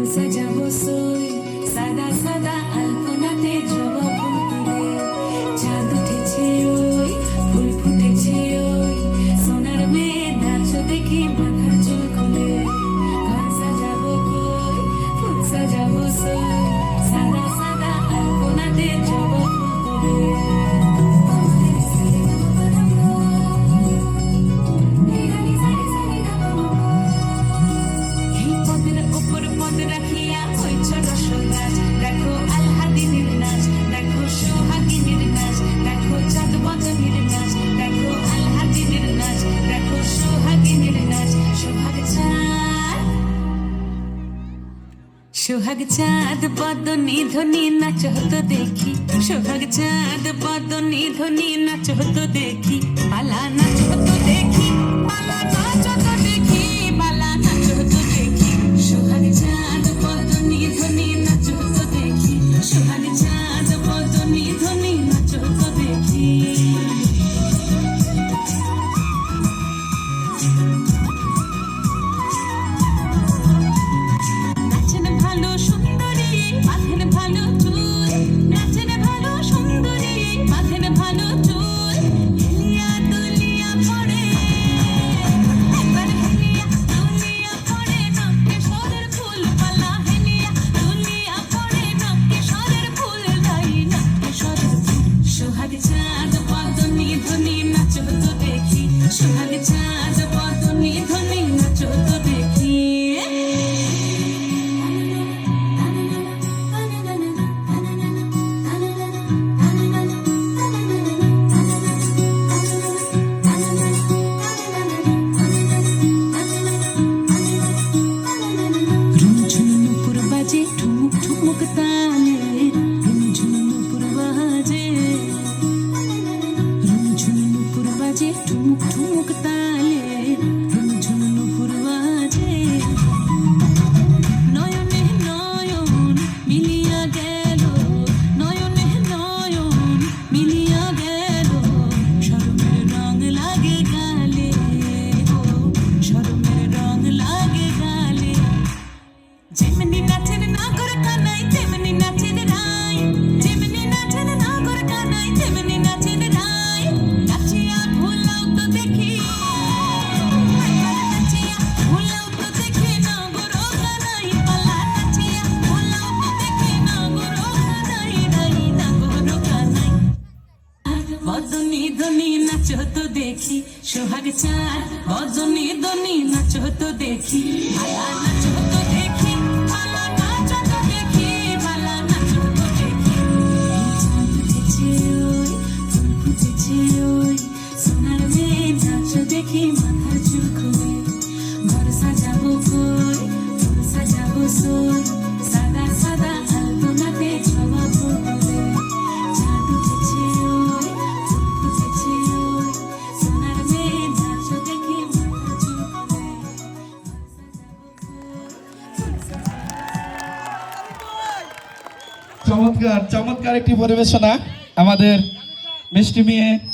সাজাবো সই সাদা সাদা আলপনাতে জবা ফুল তুলে চাঁদ উঠেছে ওই ফুল ফুটেছে ওই সোনার মেয়ে নাচো দেখি মাথার চুল খুলে ঘর সাজাবো কই ফুল সাজাবো সই সাদা সাদা আলপনাতে জবা ফুল তুলে সোহাগ চাঁদ বদনি ধ্বনি নাচ হতো দেখি সোহাগ চাঁদ বদনি ধ্বনি নাচ হতো দেখি পালা নাচ হতো দেখি পালা নাচ হতো দেখি পালা নাচ হতো দেখি সোহাগ চাঁদ বদনি ধ্বনি নাচ হতো দেখি সোহাগ চাঁদ বদনি ধ্বনি নাচ হতো দেখি সোহাগ চাঁদ বদনি ধ্বনি নাচ হতো দেখি ঝুনঝুন নুপুর বাজে ঠুমুক ঠুমুক তালে ঝুনঝুন নুপুর বাজে ঠুমুক ঠুমুক তালে ঝুনঝুন নুপুর বাজে নয়নে নয়ন মিলিয়া গেল নয়নে নয়ন মিলিয়া গেল শরমের রং লাগে গালে শরমের রং লাগে গালে যেমনি নাচেন না করে কানাই তেমনি নাচেন রাই যেমনি নাচেন না করে কানাই তেমনি নাচেন রাই নাচিয়া ভুলাও তো দেখি নাচিয়া ভুলাও তো দেখি না গরো কানাই পালা নাচিয়া ভুলাও তো দেখি না গরো কানাই রাই না গরো কানাই বদনি ধ্বনি নাচ হতো দেখি সোহাগ চাঁদ বদনি ধ্বনি নাচ হতো দেখি পালা নাচ হতো দেখি পালা নাচ হতো দেখি পালা নাচ হতো দেখি চাঁদ উঠেছে ওই ফুল ফুটেছে ওই সোনার মেয়ে নাচো দেখি মাথার চুল খুলে ঘর সাজাবো কই ফুল সাজাবো সই সাদা সাদা আলপনাতে জবা ফুল তুলে চাঁদ উঠেছে ওই ফুল ফুটেছে ওই সোনার মেয়ে নাচো দেখি মাথার চুল খুলে চমৎকার চমৎকার একটি পরিবেশনা আমাদের মিষ্টি মেয়ে